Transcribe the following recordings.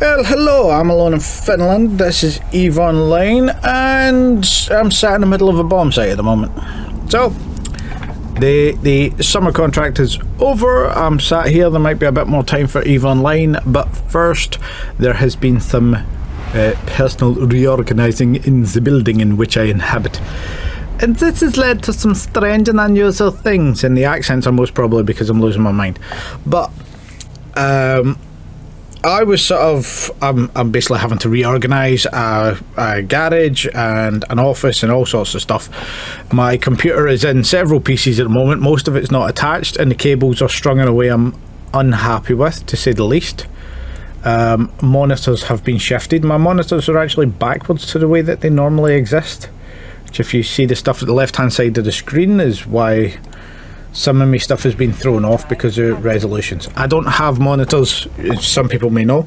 Well, hello, I'm alone in Finland. This is EVE Online, and I'm sat in the middle of a bomb site at the moment. So, the summer contract is over. I'm sat here. There might be a bit more time for EVE Online, but first, there has been some personal reorganising in the building in which I inhabit. And this has led to some strange and unusual things, and the accents are most probably because I'm losing my mind. But, I was sort of, I'm basically having to reorganise a garage and an office and all sorts of stuff. My computer is in several pieces at the moment. Most of it's not attached and the cables are strung in a way I'm unhappy with, to say the least. Monitors have been shifted. My monitors are actually backwards to the way that they normally exist, which, if you see the stuff at the left hand side of the screen, is why some of my stuff has been thrown off because of resolutions. I don't have monitors, as some people may know.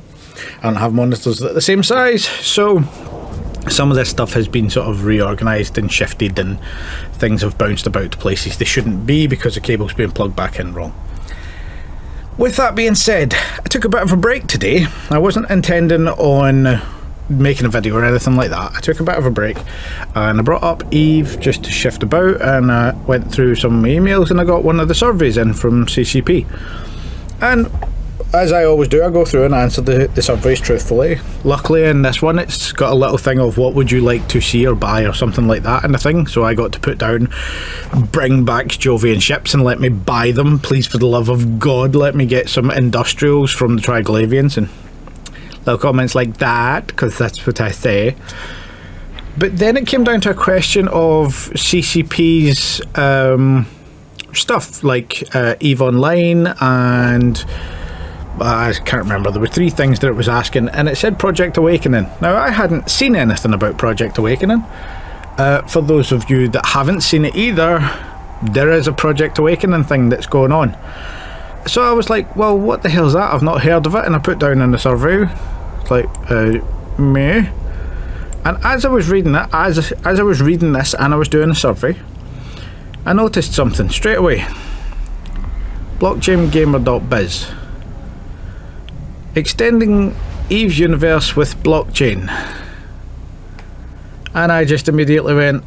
I don't have monitors that are the same size, so some of this stuff has been sort of reorganised and shifted, and things have bounced about to places they shouldn't be because the cable's been plugged back in wrong. With that being said, I took a bit of a break today. I wasn't intending on making a video or anything like that. I took a bit of a break and I brought up EVE just to shift about, and I went through some of my emails and I got one of the surveys in from CCP. And as I always do, I go through and answer the surveys truthfully. Luckily in this one it's got a little thing of what would you like to see or buy or something like that in the thing, so I got to put down bring back Jovian ships and let me buy them, please, for the love of God, let me get some industrials from the Triglavians, and little comments like that, because that's what I say. But then it came down to a question of CCP's stuff, like EVE Online, and I can't remember, there were three things that it was asking, and it said Project Awakening. Now, I hadn't seen anything about Project Awakening. For those of you that haven't seen it either, there is a Project Awakening thing that's going on. So I was like, well, what the hell's that? I've not heard of it. And I put down in the survey, it's like, meh. And as I was reading it, as I was reading this and I was doing the survey, I noticed something straight away. Blockchaingamer.biz. Extending EVE's universe with blockchain. And I just immediately went,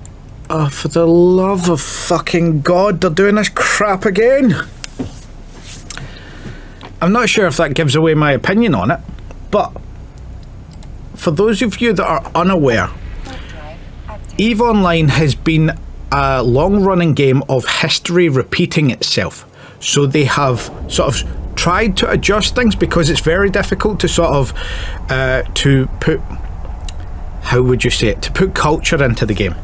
oh, for the love of fucking God, they're doing this crap again. I'm not sure if that gives away my opinion on it, but for those of you that are unaware, EVE Online has been a long-running game of history repeating itself. So they have sort of tried to adjust things because it's very difficult to sort of to put, how would you say it, to put culture into the game.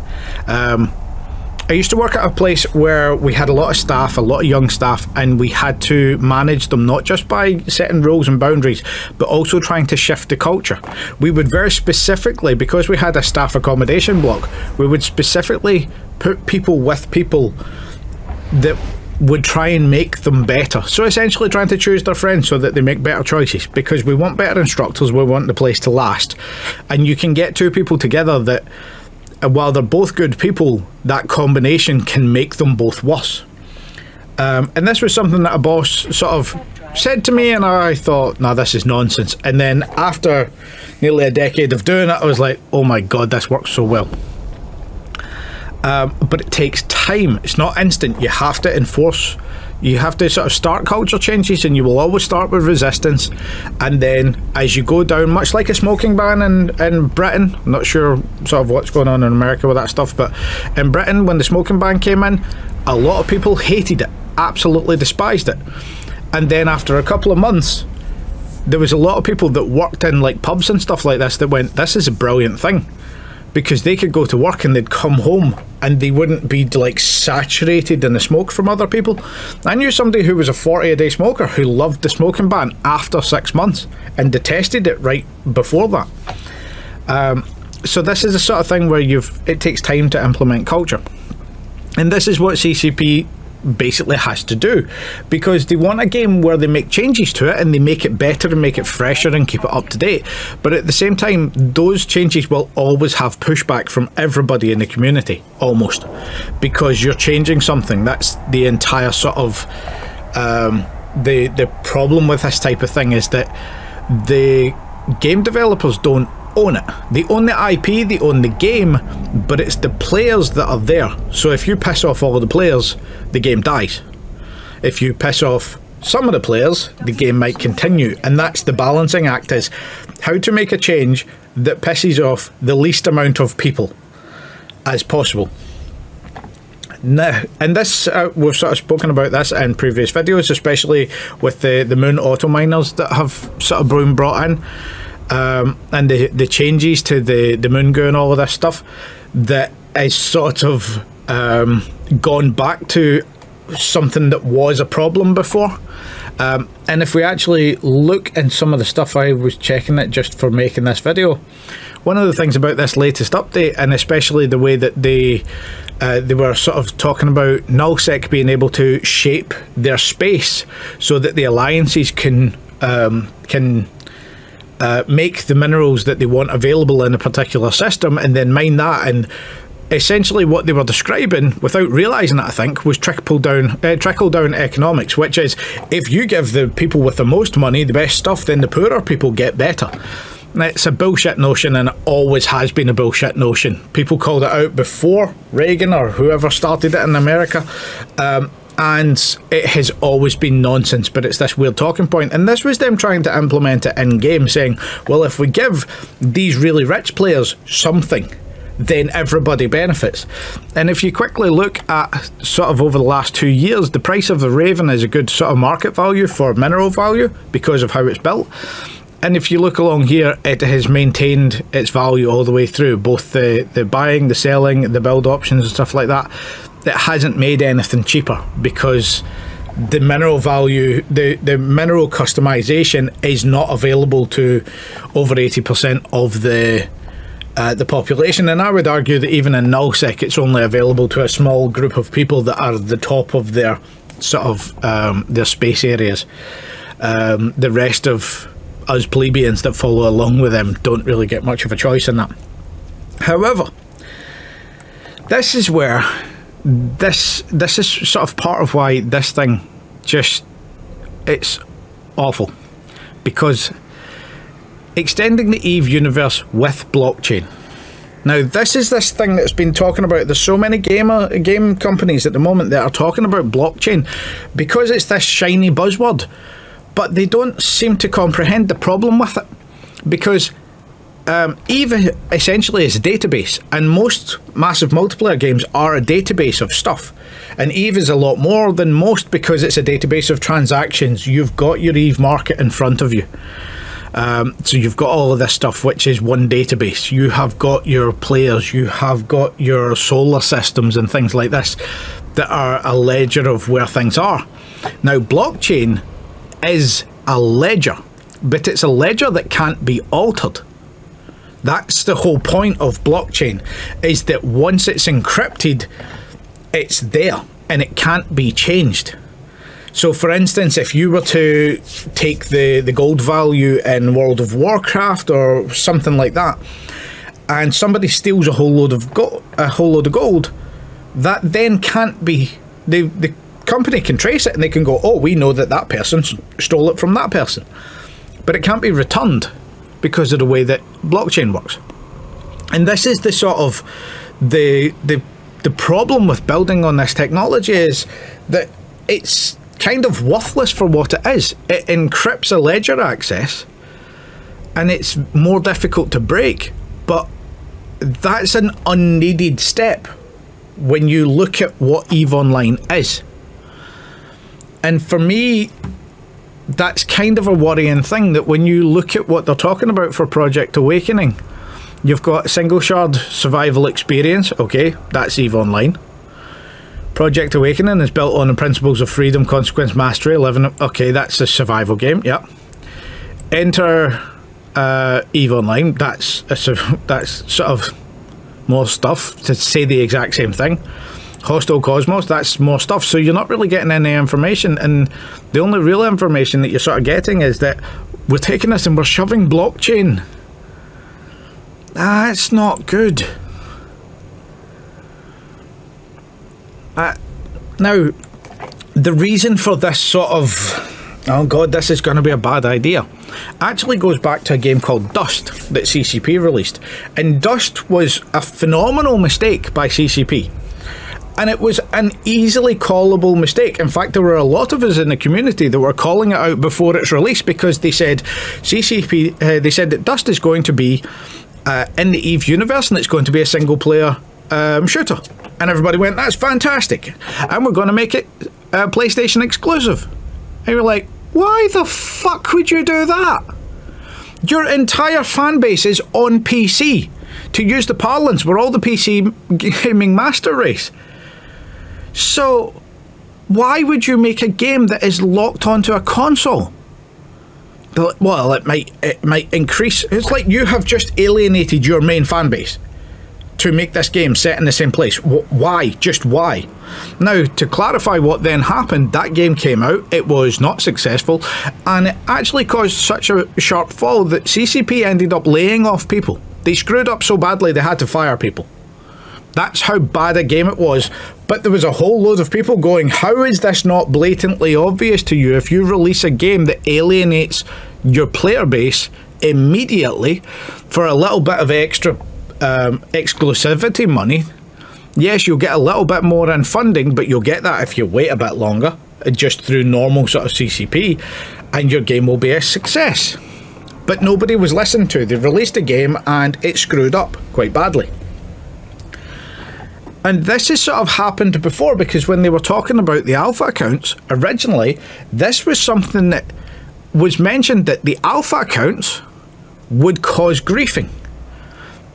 I used to work at a place where we had a lot of staff, a lot of young staff, and we had to manage them not just by setting rules and boundaries, but also trying to shift the culture. We would very specifically, because we had a staff accommodation block, we would specifically put people with people that would try and make them better. So essentially trying to choose their friends so that they make better choices, because we want better instructors, we want the place to last. And you can get two people together that, while they're both good people, that combination can make them both worse. And this was something that a boss sort of said to me, and I thought, nah, this is nonsense. And then after nearly a decade of doing it, I was like, oh my God, this works so well. But it takes time. It's not instant. You have to enforce. You have to sort of start culture changes, and you will always start with resistance, and then as you go down, much like a smoking ban in Britain, I'm not sure sort of what's going on in America with that stuff, but in Britain, when the smoking ban came in, a lot of people hated it, absolutely despised it. And then after a couple of months, there was a lot of people that worked in like pubs and stuff like this that went, this is a brilliant thing, because they could go to work and they'd come home and they wouldn't be like saturated in the smoke from other people. I knew somebody who was a 40-a-day smoker who loved the smoking ban after 6 months and detested it right before that. So this is the sort of thing where it takes time to implement culture, and this is what CCP basically has to do, because they want a game where they make changes to it and they make it better and make it fresher and keep it up to date, but at the same time those changes will always have pushback from everybody in the community, almost, because you're changing something. That's the entire sort of the problem with this type of thing, is that the game developers don't own it. They own the IP, they own the game, but it's the players that are there. So if you piss off all of the players, the game dies. If you piss off some of the players, the game might continue. And that's the balancing act, is how to make a change that pisses off the least amount of people as possible. Now, and this, we've sort of spoken about this in previous videos, especially with the moon auto miners that have sort of been brought in, and the changes to the moon goo and all of this stuff that is sort of gone back to something that was a problem before. And if we actually look in some of the stuff, I was checking it just for making this video, one of the things about this latest update, and especially the way that they were sort of talking about nullsec being able to shape their space so that the alliances can make the minerals that they want available in a particular system and then mine that. And essentially what they were describing, without realising it, I think, was trickle down economics, which is if you give the people with the most money the best stuff, then the poorer people get better. It's a bullshit notion, and it always has been a bullshit notion. People called it out before Reagan or whoever started it in America, and it has always been nonsense, but it's this weird talking point. And this was them trying to implement it in game, saying, well, if we give these really rich players something, then everybody benefits. And if you quickly look at sort of over the last 2 years, the price of the Raven is a good sort of market value for mineral value because of how it's built. And if you look along here, it has maintained its value all the way through, both the buying, the selling, the build options and stuff like that. It hasn't made anything cheaper because the mineral value, the mineral customization is not available to over 80% of the population. And I would argue that even in nullsec, it's only available to a small group of people that are the top of their sort of their space areas. The rest of us plebeians that follow along with them don't really get much of a choice in that. However, this is where this is sort of part of why this thing just, it's awful, because extending the EVE universe with blockchain. Now, this is this thing that's been talking about. There's so many game companies at the moment that are talking about blockchain because it's this shiny buzzword, but they don't seem to comprehend the problem with it, because EVE essentially is a database, and most massive multiplayer games are a database of stuff, and EVE is a lot more than most because it's a database of transactions. You've got your EVE market in front of you. So you've got all of this stuff, which is one database. You have got your players, you have got your solar systems and things like this that are a ledger of where things are. Now, blockchain is a ledger, but it's a ledger that can't be altered. That's the whole point of blockchain, is that once it's encrypted, it's there and it can't be changed. So for instance, if you were to take the gold value in World of Warcraft or something like that, and somebody steals a whole load of gold, that then can't be, the company can trace it and they can go, oh, we know that that person stole it from that person, but it can't be returned because of the way that blockchain works. And this is the sort of the problem with building on this technology, is that it's kind of worthless for what it is. It encrypts a ledger access and it's more difficult to break, but that's an unneeded step when you look at what EVE Online is. And for me, that's kind of a worrying thing, that when you look at what they're talking about for Project Awakening, you've got single shard survival experience. Okay, that's EVE Online. Project Awakening is built on the principles of freedom, consequence, mastery, living. Okay, that's a survival game. Yeah. Enter EVE Online. That's sort of more stuff to say the exact same thing. Hostile Cosmos. That's more stuff. So you're not really getting any information, and the only real information that you're sort of getting is that we're taking this and we're shoving blockchain. That's not good. Now, the reason for this sort of oh god, this is going to be a bad idea, actually goes back to a game called Dust that CCP released. And Dust was a phenomenal mistake by CCP. And it was an easily callable mistake. In fact, there were a lot of us in the community that were calling it out before its release, because they said they said that Dust is going to be in the EVE universe and it's going to be a single player shooter. And everybody went, that's fantastic. And we're going to make it PlayStation exclusive. And you're like, why the fuck would you do that? Your entire fan base is on PC. To use the parlance, we're all the PC gaming master race. So why would you make a game that is locked onto a console? Well, it might increase. It's like you have just alienated your main fan base to make this game set in the same place. Why? Just why? Now, to clarify what then happened, that game came out, it was not successful, and it actually caused such a sharp fall that CCP ended up laying off people. They screwed up so badly they had to fire people. That's how bad a game it was. But there was a whole load of people going, how is this not blatantly obvious to you? If you release a game that alienates your player base immediately for a little bit of extra exclusivity money, yes, you'll get a little bit more in funding, but you'll get that if you wait a bit longer, just through normal sort of CCP, and your game will be a success. But nobody was listened to. They released a game and it screwed up quite badly. And this has sort of happened before, because when they were talking about the alpha accounts, originally, this was something that was mentioned, that the alpha accounts would cause griefing.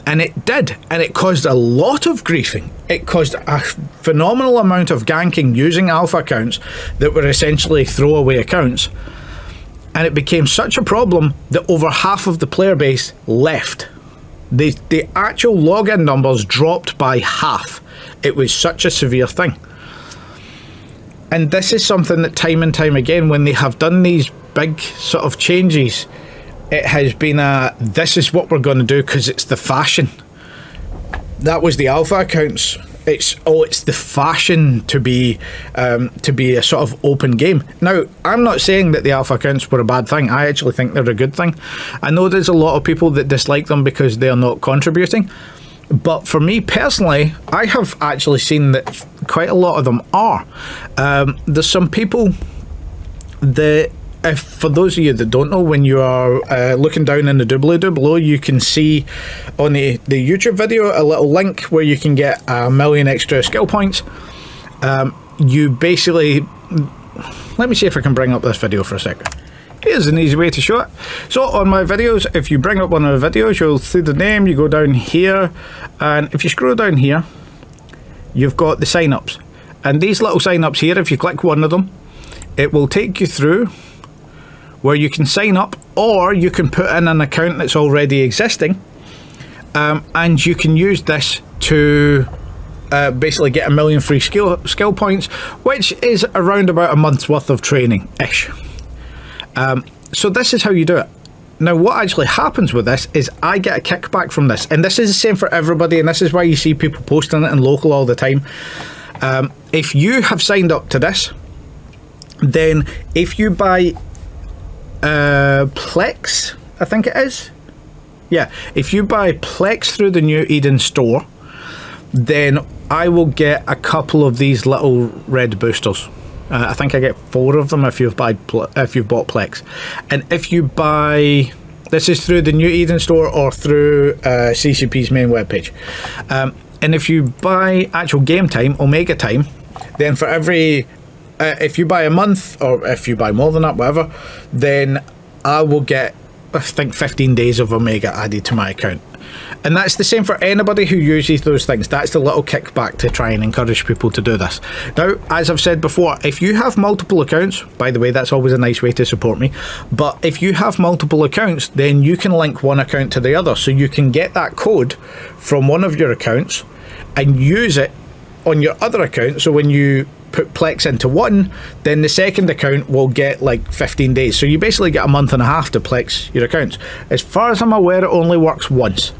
And it did, and it caused a lot of griefing. It caused a phenomenal amount of ganking using alpha accounts that were essentially throwaway accounts. And it became such a problem that over half of the player base left. The actual login numbers dropped by half. It was such a severe thing. And this is something that time and time again, when they have done these big sort of changes, it has been a, this is what we're going to do because it's the fashion. That was the alpha accounts. It's the fashion to be a sort of open game. Now, I'm not saying that the alpha accounts were a bad thing. I actually think they're a good thing. I know there's a lot of people that dislike them because they're not contributing. But for me personally, I have actually seen that quite a lot of them are. There's some people that, for those of you that don't know, when you are looking down in the doobly-doo below, you can see on the YouTube video a little link where you can get 1 million extra skill points. You basically, let me see if I can bring up this video for a second. Here's an easy way to show it. So on my videos, if you bring up one of the videos, you'll see the name, you go down here, and if you scroll down here, you've got the sign-ups. And these little sign-ups here, if you click one of them, it will take you through where you can sign up, or you can put in an account that's already existing, and you can use this to basically get 1 million free skill points, which is around about a month's worth of training-ish. So this is how you do it. Now, what actually happens with this is I get a kickback from this, and this is the same for everybody, and this is why you see people posting it in local all the time. If you have signed up to this, then if you buy plex, I think it is, yeah, if you buy plex through the New Eden store, then I will get a couple of these little red boosters. I think I get 4 of them if you've bought plex. And if you buy, this is through the New Eden store or through CCP's main webpage. And if you buy actual game time, Omega time, then for every if you buy a month, or if you buy more than that, whatever, then I will get, I think, 15 days of Omega added to my account. And that's the same for anybody who uses those things. That's the little kickback to try and encourage people to do this. Now, as I've said before, if you have multiple accounts, by the way, that's always a nice way to support me, but if you have multiple accounts, then you can link one account to the other. So you can get that code from one of your accounts and use it on your other account. So when you put plex into one, then the second account will get like 15 days. So you basically get a month and a half to plex your accounts. As far as I'm aware, it only works once.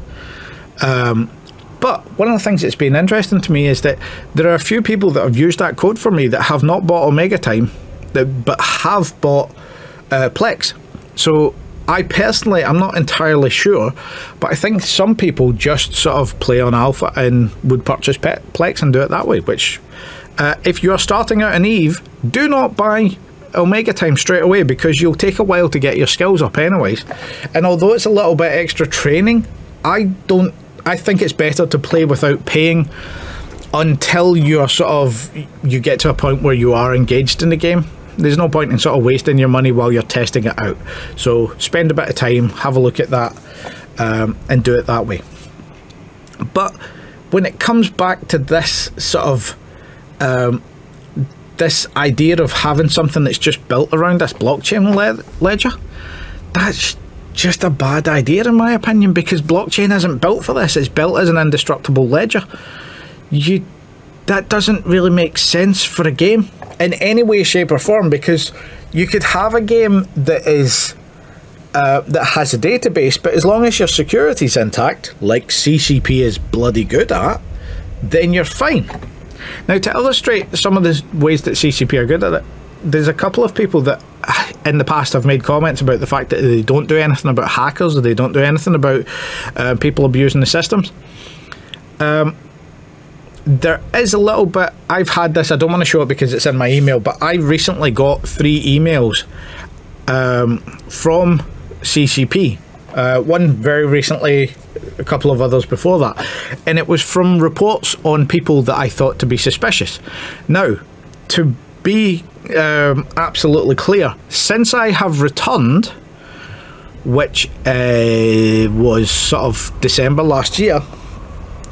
But one of the things that's been interesting to me is that there are a few people that have used that code for me that have not bought Omega time, but have bought plex. So I personally, I'm not entirely sure, but I think some people just sort of play on alpha and would purchase plex and do it that way, which if you're starting out in Eve, do not buy Omega Time straight away, because you'll take a while to get your skills up anyways. And although it's a little bit extra training, I think it's better to play without paying until you're you get to a point where you are engaged in the game. There's no point in sort of wasting your money while you're testing it out. So spend a bit of time, have a look at that, and do it that way. But when it comes back to this sort of this idea of having something that's just built around this blockchain ledger, that's just a bad idea in my opinion, because blockchain isn't built for this. It's built as an indestructible ledger. That doesn't really make sense for a game in any way, shape or form, because you could have a game that is that has a database, but as long as your security's intact, like CCP is bloody good at, then you're fine. Now, to illustrate some of the ways that CCP are good at it, there's a couple of people that in the past have made comments about the fact that they don't do anything about hackers, or they don't do anything about people abusing the systems. There is a little bit, I've had this, I don't want to show it because it's in my email, but I recently got 3 emails from CCP. One very recently, a couple of others before that, and it was from reports on people that I thought to be suspicious. Now, to be absolutely clear, since I have returned, which was sort of December last year,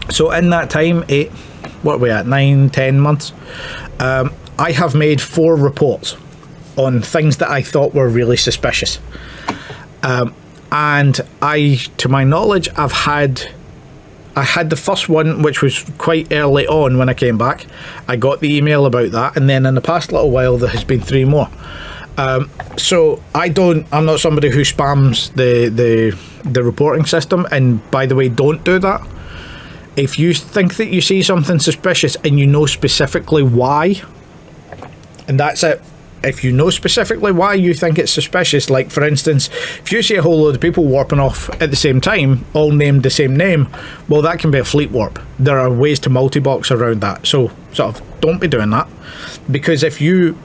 so in that time, what are we at, 9-10 months, I have made 4 reports on things that I thought were really suspicious. And to my knowledge, I had the first one, which was quite early on when I came back. I got the email about that, and then in the past little while there has been 3 more. So I'm not somebody who spams the reporting system, and by the way, don't do that. If you think that you see something suspicious and you know specifically why, and that's it. If you know specifically why you think it's suspicious, like for instance, if you see a whole load of people warping off at the same time, all named the same name, well, that can be a fleet warp. There are ways to multi-box around that, so sort of don't be doing that, because if you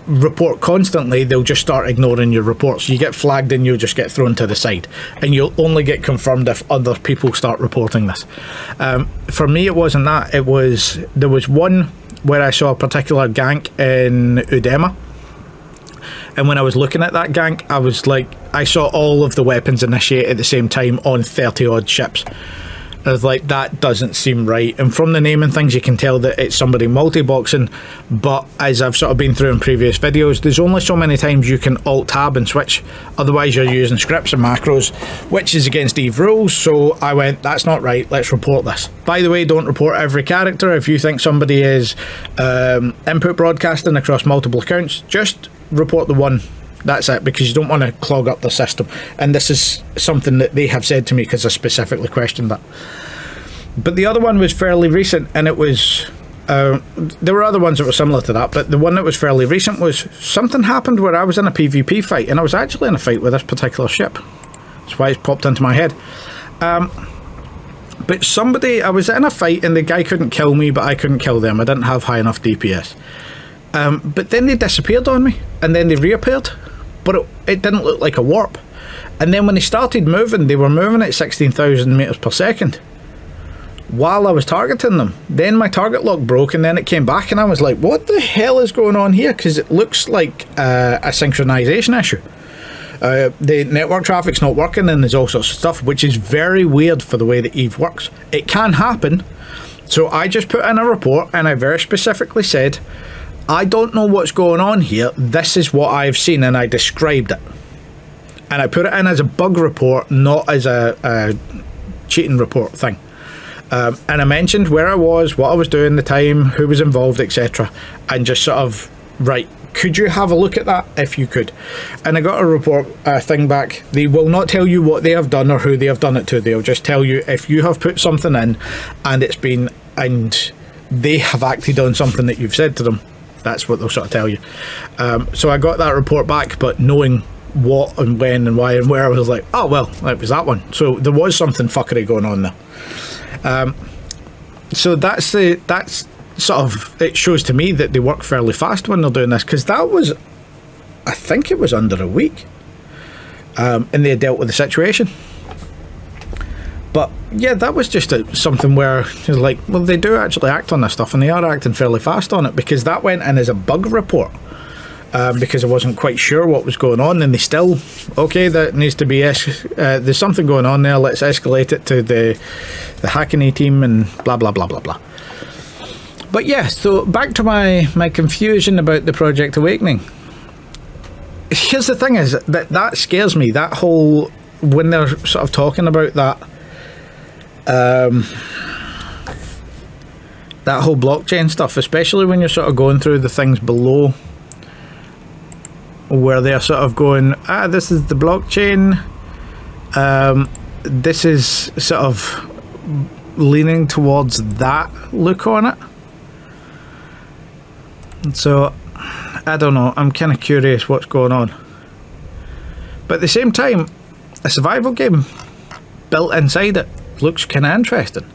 report constantly, they'll just start ignoring your reports. You get flagged and you'll just get thrown to the side, and you'll only get confirmed if other people start reporting this. For me, it wasn't that. There was one where I saw a particular gank in Udema. And when I was looking at that gank, I was like, I saw all of the weapons initiate at the same time on 30 odd ships. I was like, that doesn't seem right. And from the name and things, you can tell that it's somebody multi-boxing. But as I've sort of been through in previous videos, there's only so many times you can alt-tab and switch. Otherwise, you're using scripts and macros, which is against EVE rules. So I went, that's not right, let's report this. By the way, don't report every character. If you think somebody is input broadcasting across multiple accounts, just report the one. That's it, because you don't want to clog up the system. And this is something that they have said to me because I specifically questioned that. But the other one was fairly recent, and it was there were other ones that were similar to that, but the one that was fairly recent was something happened where I was in a PvP fight, and I was actually in a fight with this particular ship. That's why it's popped into my head. But I was in a fight and the guy couldn't kill me, but I couldn't kill them. I didn't have high enough DPS. But then they disappeared on me, and then they reappeared, but it didn't look like a warp. And then when they started moving, they were moving at 16,000 meters per second while I was targeting them. Then my target lock broke, and then it came back, and I was like, what the hell is going on here? Because it looks like a synchronization issue. The network traffic's not working, and there's all sorts of stuff, which is very weird for the way that EVE works. It can happen. So I just put in a report, and I very specifically said, I don't know what's going on here, this is what I've seen, and I described it. And I put it in as a bug report, not as a cheating report thing. And I mentioned where I was, what I was doing, the time, who was involved, etc. And just sort of, right, could you have a look at that if you could? And I got a report thing back. They will not tell you what they have done or who they have done it to. They'll just tell you if you have put something in and it's been, and they have acted on something that you've said to them. That's what they'll sort of tell you. So I got that report back, but knowing what and when and why and where. I was like, oh well, it was that one. So there was something fuckery going on there. So that's sort of, it shows to me that they work fairly fast when they're doing this, because that was, I think it was under a week, and they dealt with the situation. But yeah, that was just something where it's like, well, they do actually act on this stuff, and they are acting fairly fast on it, because that went in as a bug report. Because I wasn't quite sure what was going on, and they still, okay, that needs to be, there's something going on there, let's escalate it to the Hackney team and blah blah blah blah blah. But yeah, so back to my confusion about the Project Awakening. Here's the thing, is that scares me, that whole, when they're sort of talking about that that whole blockchain stuff, especially when you're sort of going through the things below, where they're sort of going, this is the blockchain, this is sort of leaning towards that look on it. And so I don't know, I'm kind of curious what's going on. But at the same time, a survival game built inside it looks kind of interesting.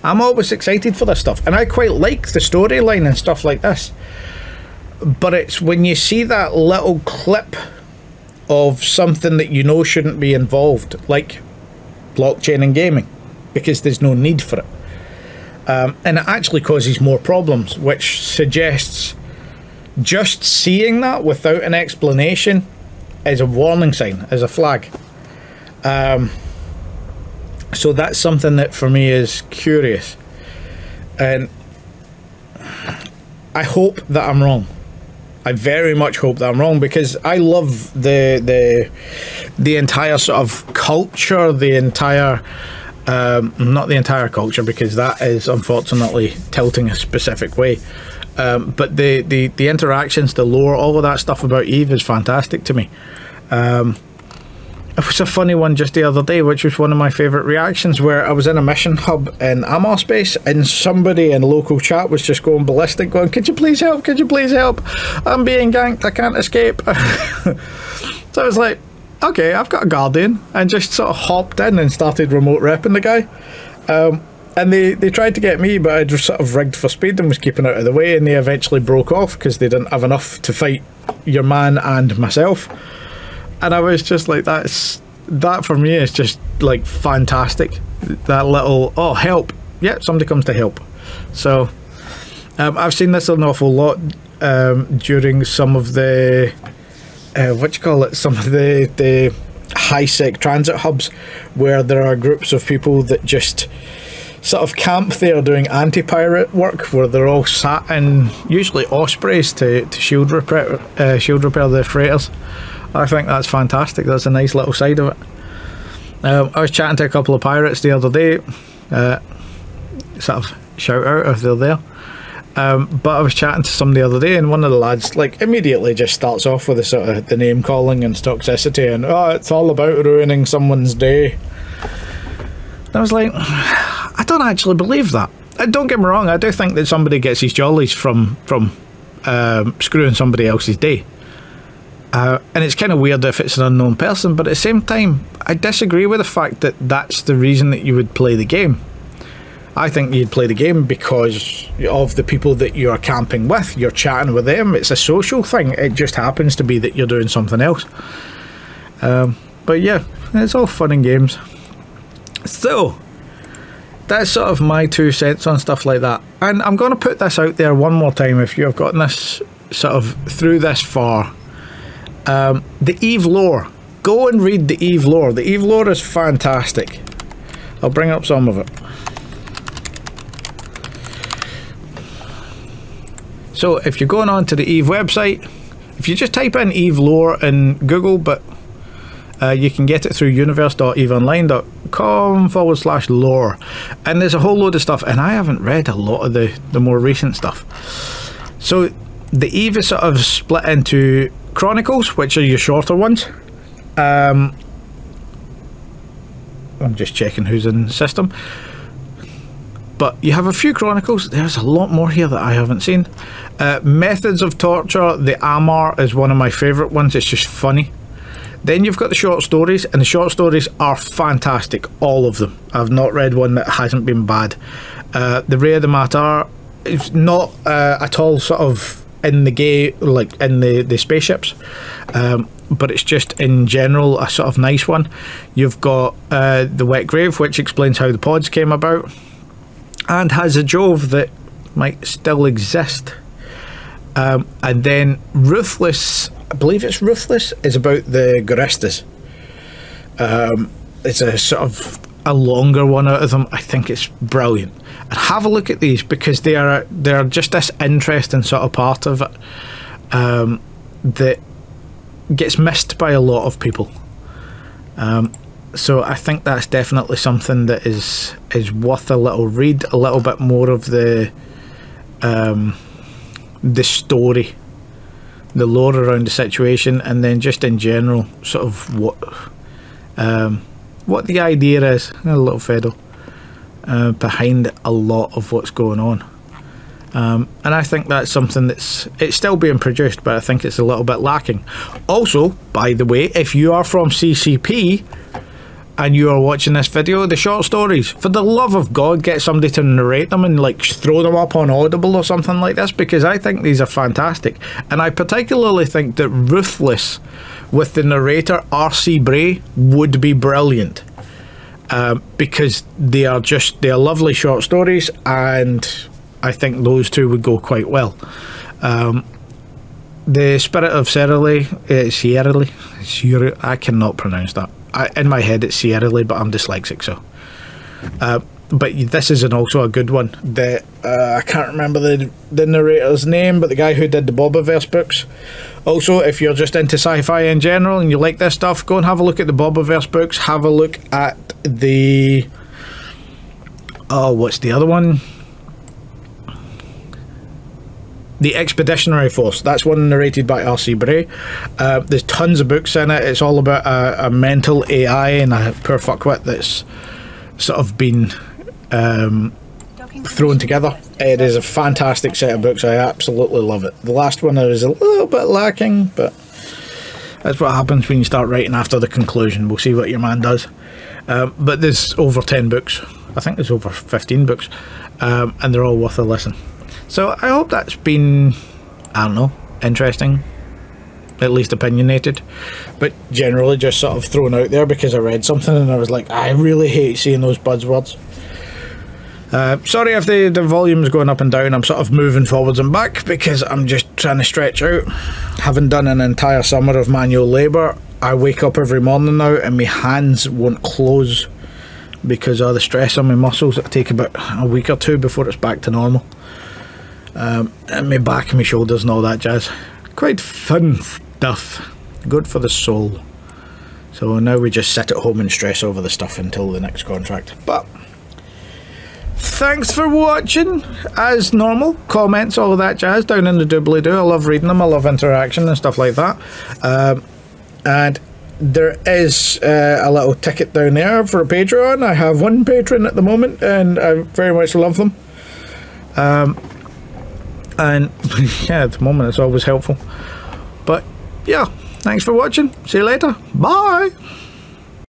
I'm always excited for this stuff, and I quite like the storyline and stuff like this. But it's when you see that little clip of something that you know shouldn't be involved, like blockchain and gaming, because there's no need for it. And it actually causes more problems, which suggests just seeing that without an explanation is a warning sign, is a flag. So that's something that for me is curious. And I hope that I'm wrong. I very much hope that I'm wrong, because I love the entire sort of culture, the entire not the entire culture, because that is unfortunately tilting a specific way, but the interactions, the lore, all of that stuff about Eve is fantastic to me. It was a funny one just the other day, which was one of my favourite reactions, where I was in a mission hub in Amorspace, and somebody in local chat was just going ballistic, going, could you please help, could you please help, I'm being ganked, I can't escape. So I was like, okay, I've got a Guardian, and just sort of hopped in and started remote repping the guy. And they tried to get me, but I just sort of rigged for speed and was keeping out of the way, and they eventually broke off because they didn't have enough to fight your man and myself. And I was just like, that for me is just like fantastic. That little, oh, help, yeah, somebody comes to help. So I've seen this an awful lot during some of the some of the high-sec transit hubs, where there are groups of people that just sort of camp there doing anti-pirate work, where they're all sat in usually Ospreys to shield repair the freighters. I think that's fantastic. That's a nice little side of it. I was chatting to a couple of pirates the other day, sort of shout out if they're there. But I was chatting to somebody the other day, and one of the lads like immediately just starts off with the sort of the name calling and toxicity, and oh, it's all about ruining someone's day. And I was like, I don't actually believe that. Don't get me wrong, I do think that somebody gets his jollies from screwing somebody else's day. And it's kind of weird if it's an unknown person, but at the same time, I disagree with the fact that that's the reason that you would play the game. I think you'd play the game because of the people that you're camping with, you're chatting with them, it's a social thing, it just happens to be that you're doing something else. But yeah, it's all fun and games. So, that's sort of my 2 cents on stuff like that. And I'm going to put this out there one more time if you have gotten this sort of through this far. The Eve lore. Go and read the Eve lore. The Eve lore is fantastic. I'll bring up some of it. So if you're going on to the Eve website, if you just type in Eve lore in Google, but you can get it through universe.eveonline.com/lore, and there's a whole load of stuff, and I haven't read a lot of the more recent stuff. So the Eve is sort of split into Chronicles, which are your shorter ones. I'm just checking who's in the system. But you have a few Chronicles. There's a lot more here that I haven't seen. Methods of Torture, the Amar is one of my favourite ones. It's just funny. Then you've got the short stories, and the short stories are fantastic, all of them. I've not read one that hasn't been bad. The Ray of the Matter is not at all sort of in the like in the spaceships, but it's just in general a sort of nice one. You've got The Wet Grave, which explains how the pods came about, and has a Jove that might still exist. And then Ruthless, I believe it's Ruthless, is about the Goristas. It's a sort of a longer one out of them. I think it's brilliant. And have a look at these, because they are just this interesting sort of part of it that gets missed by a lot of people. So I think that's definitely something that is worth a little read, a little bit more of the story, the lore around the situation, and then just in general sort of what the idea is, a little fiddle behind a lot of what's going on. And I think that's something it's still being produced, but I think it's a little bit lacking. Also, by the way, if you are from CCP and you are watching this video, the short stories, for the love of God, get somebody to narrate them and like throw them up on Audible or something like this, because I think these are fantastic. And I particularly think that Ruthless with the narrator Arse would be brilliant, because they are lovely short stories, and I think those two would go quite well. The Spirit of Sierra, I cannot pronounce that. In my head it's Sierra, but I'm dyslexic, so. But this is also a good one. I can't remember the narrator's name, but the guy who did the Bobaverse books. Also, if you're just into sci-fi in general and you like this stuff, go and have a look at the Bobaverse books. Have a look at the... oh, what's the other one? The Expeditionary Force. That's one narrated by R.C. Bray. There's tons of books in it. It's all about a mental AI and a poor fuckwit that's sort of been thrown together. It is a fantastic set of books. I absolutely love it. The last one is a little bit lacking, but that's what happens when you start writing after the conclusion. We'll see what your man does. But there's over 10 books. I think there's over 15 books, and they're all worth a listen. So I hope that's been, I don't know, interesting, at least opinionated, but generally just sort of thrown out there because I read something and I was like, I really hate seeing those buzzwords. Sorry if the volume's going up and down. I'm sort of moving forwards and back because I'm just trying to stretch out. Having done an entire summer of manual labour, I wake up every morning now and my hands won't close because of the stress on my muscles. It'll take about a week or two before it's back to normal. And my back and my shoulders and all that jazz. Quite fun stuff. Good for the soul. So now we just sit at home and stress over the stuff until the next contract. But thanks for watching. As normal, comments, all of that jazz down in the doobly-doo. I love reading them. I love interaction and stuff like that. And there is a little ticket down there for a Patreon. I have one patron at the moment and I very much love them. And yeah, at the moment it's always helpful. But yeah, thanks for watching. See you later. Bye.